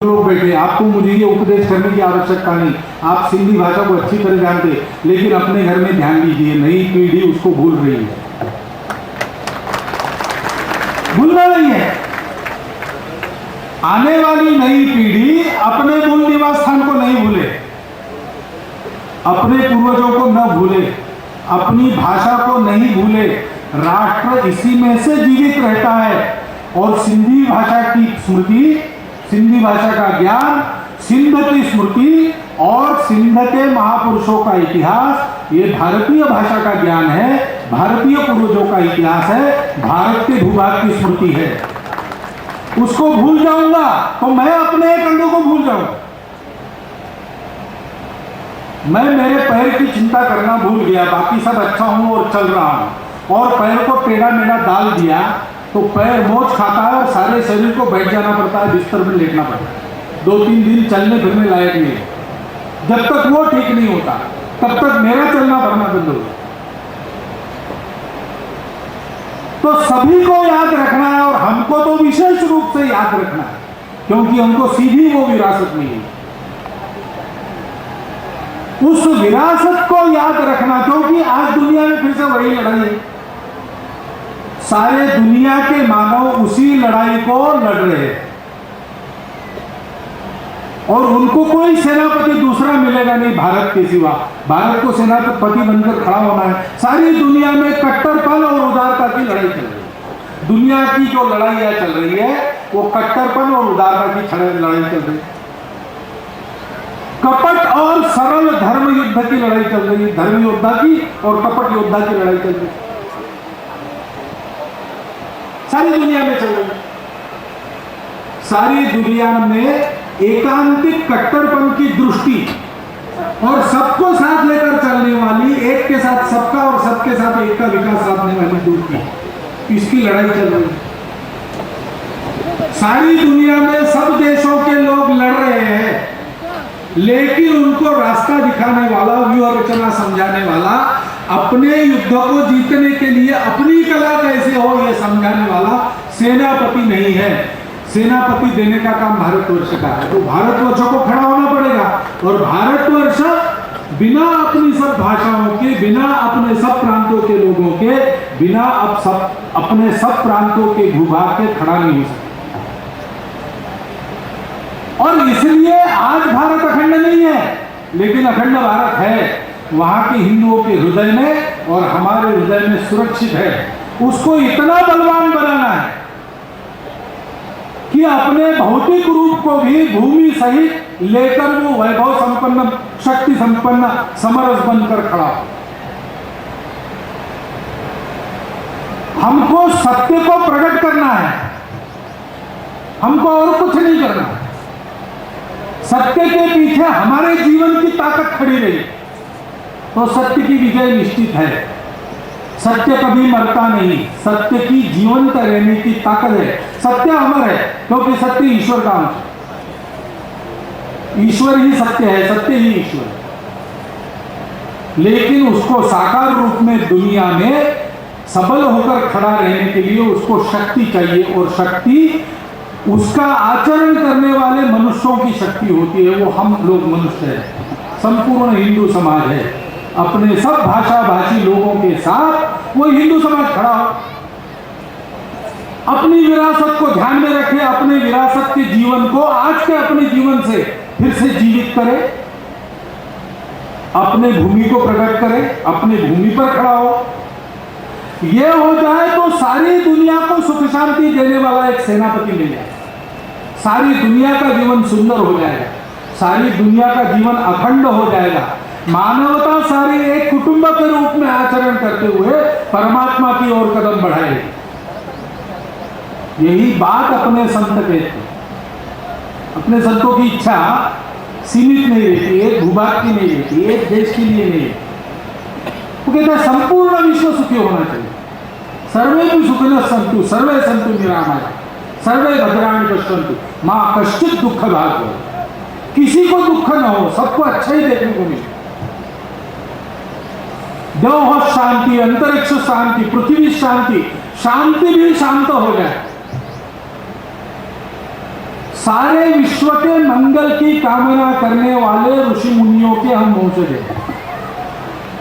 लोग बैठे, आपको मुझे ये उपदेश करने की आवश्यकता नहीं, आप सिंधी भाषा को अच्छी तरह जानते, लेकिन अपने घर में ध्यान दीजिए, नई पीढ़ी उसको भूल रही है, भूलना नहीं है। आने वाली नई पीढ़ी अपने मूल निवास स्थान को नहीं भूले, अपने पूर्वजों को न भूले, अपनी भाषा को नहीं भूले। राष्ट्र इसी में से जीवित रहता है और सिंधी भाषा की स्मृति, सिंधी भाषा का ज्ञान, सिंध की स्मृति और सिंध के महापुरुषों का इतिहास, ये भारतीय भाषा का ज्ञान है, भारतीय पूर्वजों का इतिहास है, भारत के भूभाग की स्मृति है। उसको भूल जाऊंगा तो मैं अपने कंधों को भूल जाऊंगा। मैं मेरे पैर की चिंता करना भूल गया, बाकी सब अच्छा हूं और चल रहा हूं, और पैर को टेढ़ा मेढ़ा डाल दिया तो पैर मोच खाता है और सारे शरीर को बैठ जाना पड़ता है, बिस्तर में लेटना पड़ता है, 2-3 दिन चलने फिरने लायक नहीं है। जब तक वो ठीक नहीं होता तब तक मेरा चलना फिरना बंद होगा। तो सभी को याद रखना है और हमको तो विशेष रूप से याद रखना है, क्योंकि हमको सीधी वो विरासत मिली। उस विरासत को याद रखना, क्योंकि आज दुनिया में फिर से वही लड़ाई है, सारे दुनिया के मानव उसी लड़ाई को लड़ रहे हैं और उनको कोई सेनापति दूसरा मिलेगा नहीं भारत के सिवा। भारत को सेनापति बनकर खड़ा होना है। सारी दुनिया में कट्टरपन और उदारता की लड़ाई चल रही है। दुनिया की जो लड़ाइयां चल रही है वो कट्टरपन और उदारता की लड़ाई चल रही है। कपट और सरल धर्म युद्ध की लड़ाई चल रही है, धर्म योद्धा की और कपट योद्धा की लड़ाई चल रही है, सारी दुनिया में चल रही है। सारी दुनिया में एकांतिक कट्टरपन की दृष्टि और सबको साथ लेकर चलने वाली, एक के साथ सबका और सबके साथ एक का विकास साधने वाली दृष्टि, इसकी लड़ाई चल रही है। सारी दुनिया में सब देशों के लोग लड़ रहे हैं, लेकिन उनको रास्ता दिखाने वाला, व्यूह रचना समझाने वाला, अपने युद्ध को जीतने के लिए अपनी कला कैसे हो यह समझाने वाला सेनापति नहीं है। सेनापति देने का काम भारतवर्ष का है, तो भारतवर्ष को खड़ा होना पड़ेगा। और भारतवर्ष बिना अपनी सब भाषाओं के, बिना अपने सब प्रांतों के लोगों के, बिना अपने सब प्रांतों के भूभाग के खड़ा नहीं हो सकता। और इसलिए आज भारत अखंड नहीं है, लेकिन अखंड भारत है, वहां के हिंदुओं के हृदय में और हमारे हृदय में सुरक्षित है। उसको इतना बलवान बनाना है कि अपने भौतिक रूप को भी भूमि सहित लेकर वो वैभव संपन्न, शक्ति संपन्न समरस बनकर खड़ा हो। हमको सत्य को प्रकट करना है, हमको और कुछ नहीं करना है। सत्य के पीछे हमारे जीवन की ताकत खड़ी रही तो सत्य की विजय निश्चित है। सत्य कभी मरता नहीं, सत्य की जीवंत रहने की ताकत है। सत्य अमर है क्योंकि सत्य ईश्वर का अंश है। ईश्वर ही सत्य है, सत्य ही ईश्वर है। लेकिन उसको साकार रूप में दुनिया में सबल होकर खड़ा रहने के लिए उसको शक्ति चाहिए, और शक्ति उसका आचरण करने वाले मनुष्यों की शक्ति होती है। वो हम लोग मनुष्य हैं, संपूर्ण हिंदू समाज है। अपने सब भाषा भाषी लोगों के साथ वो हिंदू समाज खड़ा हो, अपनी विरासत को ध्यान में रखे, अपने विरासत के जीवन को आज के अपने जीवन से फिर से जीवित करे, अपने भूमि को प्रकट करे, अपनी भूमि पर खड़ा हो। यह हो जाए तो सारी दुनिया को सुख शांति देने वाला एक सेनापति मिल जाए, सारी दुनिया का जीवन सुंदर हो जाएगा, सारी दुनिया का जीवन अखंड हो जाएगा। मानवता सारी एक कुटुंब के रूप में आचरण करते हुए परमात्मा की ओर कदम बढ़ाएगी। यही बात अपने संत कहते हैं। अपने संतों की इच्छा सीमित नहीं रहती, एक भूभाग की नहीं रहती, एक देश के लिए नहीं। वो कहते हैं संपूर्ण विश्व सुखी होना चाहिए। सर्वे भी सुखिनः सन्तु, सर्वे सन्तु निरामया, सर्वे भद्राणि पश्यन्तु, मां कश्चित् दुःख भाग् भवेत्। किसी को दुख न हो, सबको अच्छा ही देखने को मिले। देव शांति, अंतरिक्ष शांति, पृथ्वी शांति, शांति भी शांत हो जाए। सारे विश्व के कामना करने वाले ऋषि मुनियों के हम वंशज हैं।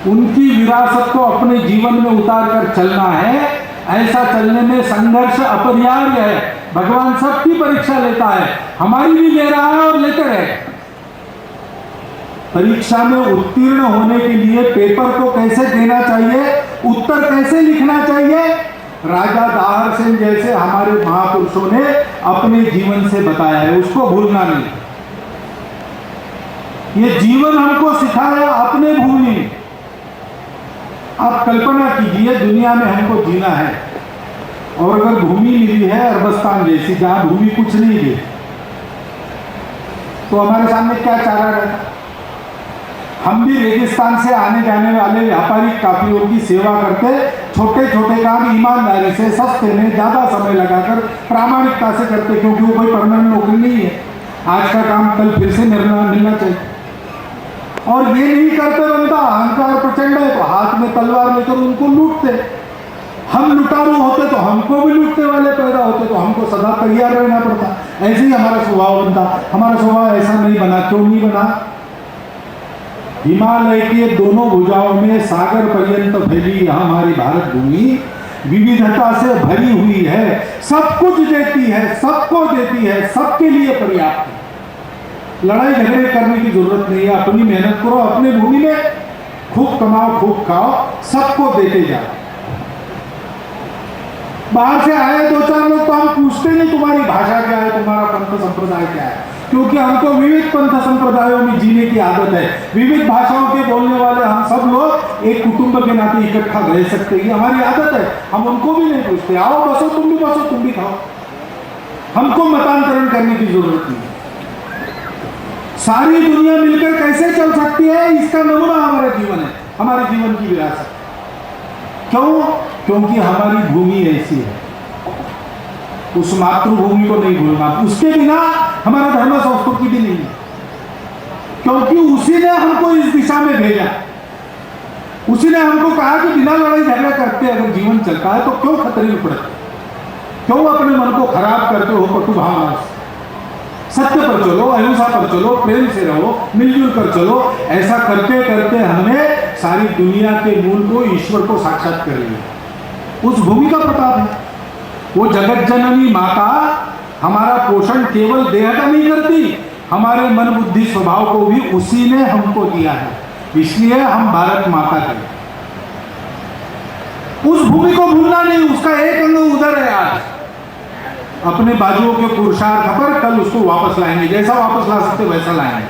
उनकी विरासत को अपने जीवन में उतार कर चलना है। ऐसा चलने में संघर्ष अपरिहार्य है। भगवान सबकी परीक्षा लेता है, हमारी भी ले रहा है और लेते रहे। परीक्षा में उत्तीर्ण होने के लिए पेपर को कैसे देना चाहिए, उत्तर कैसे लिखना चाहिए, राजा दाहर सेन जैसे हमारे महापुरुषों ने अपने जीवन से बताया है, उसको भूलना नहीं। ये जीवन हमको सिखाया अपने भूमि में। आप कल्पना कीजिए, दुनिया में हमको जीना है और अगर भूमि मिली है अरबस्तान जैसी, जहां भूमि कुछ नहीं है, तो हमारे सामने क्या चारा रहता। हम भी रेगिस्तान से आने जाने वाले व्यापारिक काफिलों की सेवा करते, छोटे छोटे काम ईमानदारी से, सस्ते में, ज्यादा समय लगाकर प्रामाणिकता से करते, क्योंकि वो कोई परमानेंट नौकरी नहीं है। आज का काम कल फिर से मिलना चाहिए। और ये नहीं करते बनता, अहंकार प्रचंड है तो हाथ में तलवार लेकर उनको लूटते। हम लुटारू होते तो हमको भी लूटने वाले पैदा होते, तो हमको सदा तैयार रहना पड़ता। ऐसे ही हमारा स्वभाव बनता। हमारा स्वभाव ऐसा नहीं बना। क्यों नहीं बना? हिमालय के दोनों भुजाओं में सागर पर्यंत फैली हमारी भारत भूमि विविधता से भरी हुई है। सब कुछ देती है, सबको देती है, सबके लिए पर्याप्त है। लड़ाई झगड़े करने की जरूरत नहीं है। अपनी मेहनत करो, अपने भूमि में खूब कमाओ, खूब खाओ, सबको देते जाओ। बाहर से आए दो चार लोग तो हम पूछते नहीं तुम्हारी भाषा क्या है, तुम्हारा पंथ संप्रदाय क्या है, क्योंकि हमको विविध पंथ संप्रदायों में जीने की आदत है। विविध भाषाओं के बोलने वाले हम सब लोग एक कुटुंब के नाते इकट्ठा रह सकते हैं, हमारी आदत है। हम उनको भी नहीं पूछते, आओ बसो, तुम भी बसो, तुम भी खाओ। हमको मतांतरण करने की जरूरत नहीं। सारी दुनिया मिलकर कैसे चल सकती है, इसका नमूना हमारा जीवन है, हमारे जीवन की विरासत। क्यों? क्योंकि हमारी भूमि ऐसी है। उस मातृभूमि को नहीं भूलना। उसके बिना हमारा धर्म संस्कृति भी नहीं है, क्योंकि उसी ने हमको इस दिशा में भेजा। उसी ने हमको कहा कि बिना लड़ाई झगड़ा करते अगर जीवन चलता है तो क्यों खतरे में पड़ते, क्यों अपने मन को खराब करते हो कटु भावना से। सत्य पर चलो, अहिंसा पर चलो, प्रेम से रहो, मिलजुल कर चलो। ऐसा करते करते हमने सारी दुनिया के मूल को, ईश्वर को साक्षात कर लिया। उस भूमि का प्रताप है। वो जगत जननी माता हमारा पोषण केवल देह का नहीं करती, हमारे मन बुद्धि स्वभाव को भी उसी ने हमको दिया है। इसलिए हम भारत माता के, उस भूमि को भूलना नहीं। उसका एक अंग उधर है। आज अपने बाजुओं के पुरुषार्थ पर कल उसको वापस लाएंगे। जैसा वापस ला सकते वैसा लाएंगे।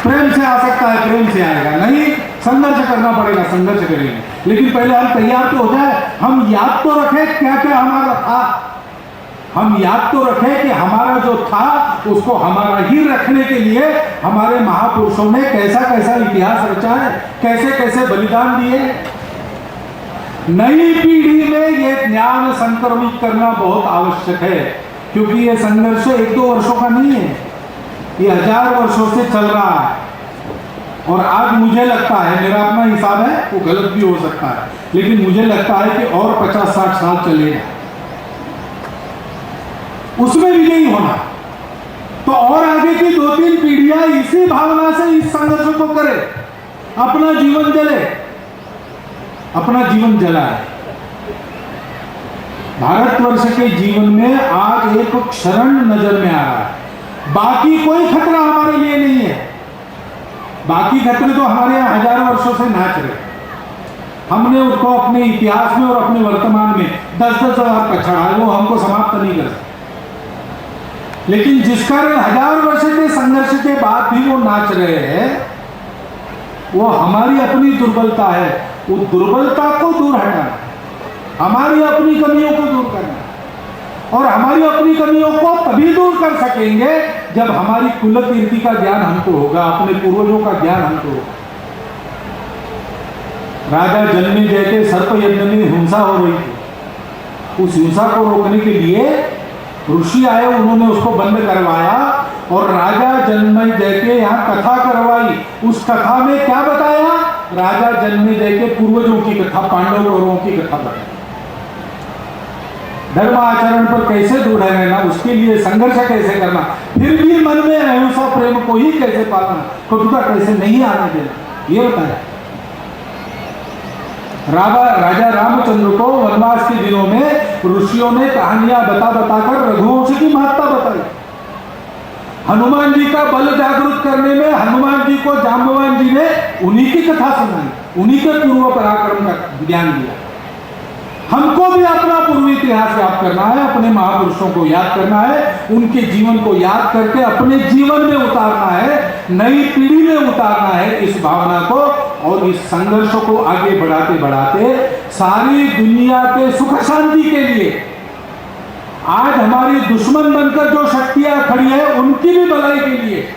प्रेम से आ सकता है, प्रेम से आएगा। नहीं, संघर्ष करना पड़ेगा, संघर्ष करेंगे। लेकिन पहले हम तैयार तो हो जाए। हम याद तो रखें क्या क्या हमारा था। हम याद तो रखें कि हमारा जो था उसको हमारा ही रखने के लिए हमारे महापुरुषों ने कैसा कैसा इतिहास रचा है, कैसे कैसे बलिदान दिए। नई पीढ़ी में ये ज्ञान संक्रमित करना बहुत आवश्यक है, क्योंकि ये संघर्ष 1-2 वर्षों का नहीं है, ये 1000 वर्षों से चल रहा है। और आज मुझे लगता है, मेरा अपना हिसाब है, वो गलत भी हो सकता है, लेकिन मुझे लगता है कि और 50-60 साल चलेगा, उसमें विजयी होना। तो और आगे की 2-3 पीढ़ियां इसी भावना से इस संघर्ष को करे, अपना जीवन जले, अपना जीवन जलाए। भारतवर्ष के जीवन में आज एक क्षरण नजर में आ रहा है। बाकी कोई खतरा हमारे लिए नहीं है। बाकी खतरे तो हमारे यहाँ 1000 वर्षों से नाच रहे। हमने उसको अपने इतिहास में और अपने वर्तमान में 10-10 हजार पछाड़ा है, वो हमको समाप्त नहीं कर सकते। लेकिन जिस कारण 1000 वर्ष के संघर्ष के बाद भी वो नाच रहे हैं, वो हमारी अपनी दुर्बलता है। वो दुर्बलता को दूर हटाना, हमारी अपनी कमियों को दूर करना। और हमारी अपनी कमियों को तभी दूर कर सकेंगे जब हमारी कुल कीर्ति का ज्ञान हमको होगा, अपने पूर्वजों का ज्ञान हमको होगा। राजा जन्मेजय के सर्प यज्ञ में हिंसा हो रही थी। उस हिंसा को रोकने के लिए ऋषि आए, उन्होंने उसको बंद करवाया और राजा जन्मेजय के यहाँ कथा करवाई। उस कथा में क्या बताया? राजा जन्मेजय के पूर्वजों की कथा, पांडव कौरवों की कथा बताई। धर्म आचरण पर कैसे दृढ़ रहना, उसके लिए संघर्ष कैसे करना, फिर भी मन में अहिंसा प्रेम को ही कैसे पालना, कटुता कैसे नहीं आने देना, ये बताया। राजा रामचंद्र को वनवास के दिनों में ऋषियों ने कहानियां बता बताकर रघुवंश की महत्ता बताई। हनुमान जी का बल जागृत करने में हनुमान जी को जाम्बवान जी ने उन्हीं की कथा सुनाई, उन्हीं के पूर्व पराक्रम का ज्ञान दिया। हमको भी अपना पूर्व इतिहास याद करना है, अपने महापुरुषों को याद करना है, उनके जीवन को याद करके अपने जीवन में उतारना है, नई पीढ़ी में उतारना है इस भावना को, और इस संघर्ष को आगे बढ़ाते बढ़ाते सारी दुनिया के सुख शांति के लिए आज हमारी दुश्मन बनकर जो शक्तियां खड़ी है उनकी भी भलाई के लिए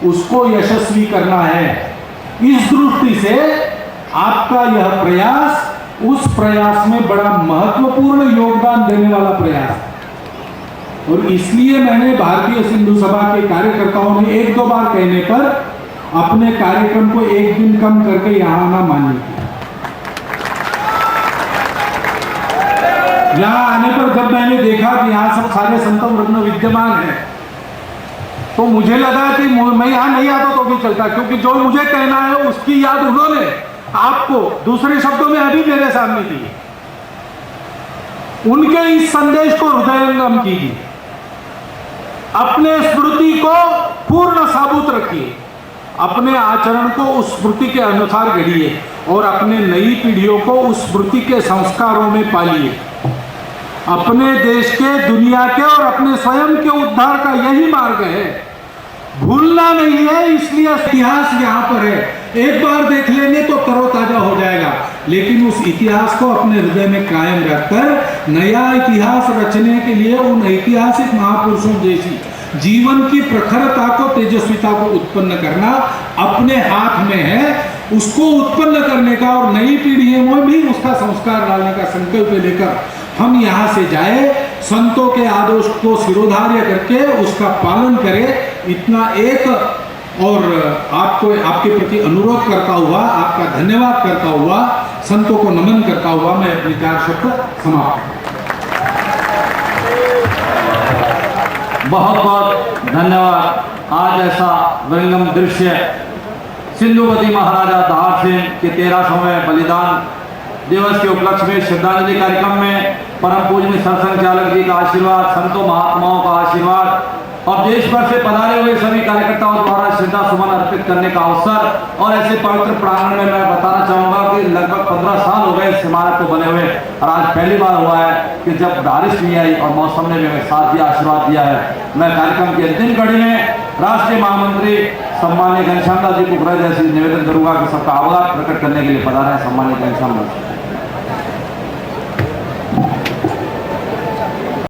उसको यशस्वी करना है। इस दृष्टि से आपका यह प्रयास उस प्रयास में बड़ा महत्वपूर्ण योगदान देने वाला प्रयास है। और इसलिए मैंने भारतीय सिंधु सभा के कार्यकर्ताओं ने एक दो बार कहने पर अपने कार्यक्रम को एक दिन कम करके यहां आना मान्य किया। यहां आने पर जब मैंने देखा कि यहां सब सारे संतम रत्न विद्यमान है, तो मुझे लगा कि मैं यहां नहीं आता तो भी चलता, क्योंकि जो मुझे कहना है उसकी याद उन्होंने आपको दूसरे शब्दों में अभी मेरे सामने दी। उनके इस संदेश को हृदयंगम कीजिए, अपने स्मृति को पूर्ण साबुत रखिए, अपने आचरण को उस स्मृति के अनुसार गढ़िए और अपने नई पीढ़ियों को उस स्मृति के संस्कारों में पालिए। अपने देश के, दुनिया के और अपने स्वयं के उद्धार का यही मार्ग है, भूलना नहीं है। इसलिए इतिहास यहाँ पर है, एक बार देख लेंगे तो तरोताजा हो जाएगा, लेकिन उस इतिहास को अपने हृदय में कायम रखकर नया इतिहास रचने के लिए उन ऐतिहासिक महापुरुषों जैसी जीवन की प्रखरता को, तेजस्विता को उत्पन्न करना अपने हाथ में है। उसको उत्पन्न करने का और नई पीढ़ियों में भी उसका संस्कार डालने का संकल्प लेकर हम यहाँ से जाए, संतों के आदर्श को शिरोधार्य करके उसका पालन करें। इतना एक और आपको, आपके प्रति अनुरोध करता हुआ, आपका धन्यवाद करता हुआ, संतों को नमन करता हुआ मैं अपने 4 शब्द समाप्त। बहुत बहुत धन्यवाद। आज ऐसा विरंगम दृश्य सिंधुवती महाराजा दार सिंह के 1300वें बलिदान दिवस के उपलक्ष्य में श्रद्धांजलि कार्यक्रम में परम पूजनीय सरसंघचालक जी का आशीर्वाद, संतों महात्माओं का आशीर्वाद और देश भर से पधारे हुए सभी कार्यकर्ताओं द्वारा श्रद्धा सुमन अर्पित करने का अवसर। और ऐसे पवित्र प्रांगण में मैं बताना चाहूंगा कि लगभग 15 साल हो गए इस इमारत को बने हुए, और आज पहली बार हुआ है कि जब बारिश नहीं आई और मौसम ने मेरे साथ दिया, आशीर्वाद दिया है। मैं कार्यक्रम की अंतिम कड़ी में राष्ट्रीय महामंत्री सम्मानीय घनश्याम दास जी को हृदय से निवेदन करूंगा कि सबका आभार प्रकट करने के लिए पधारे हैं। सम्मानीय घनश्याम दास।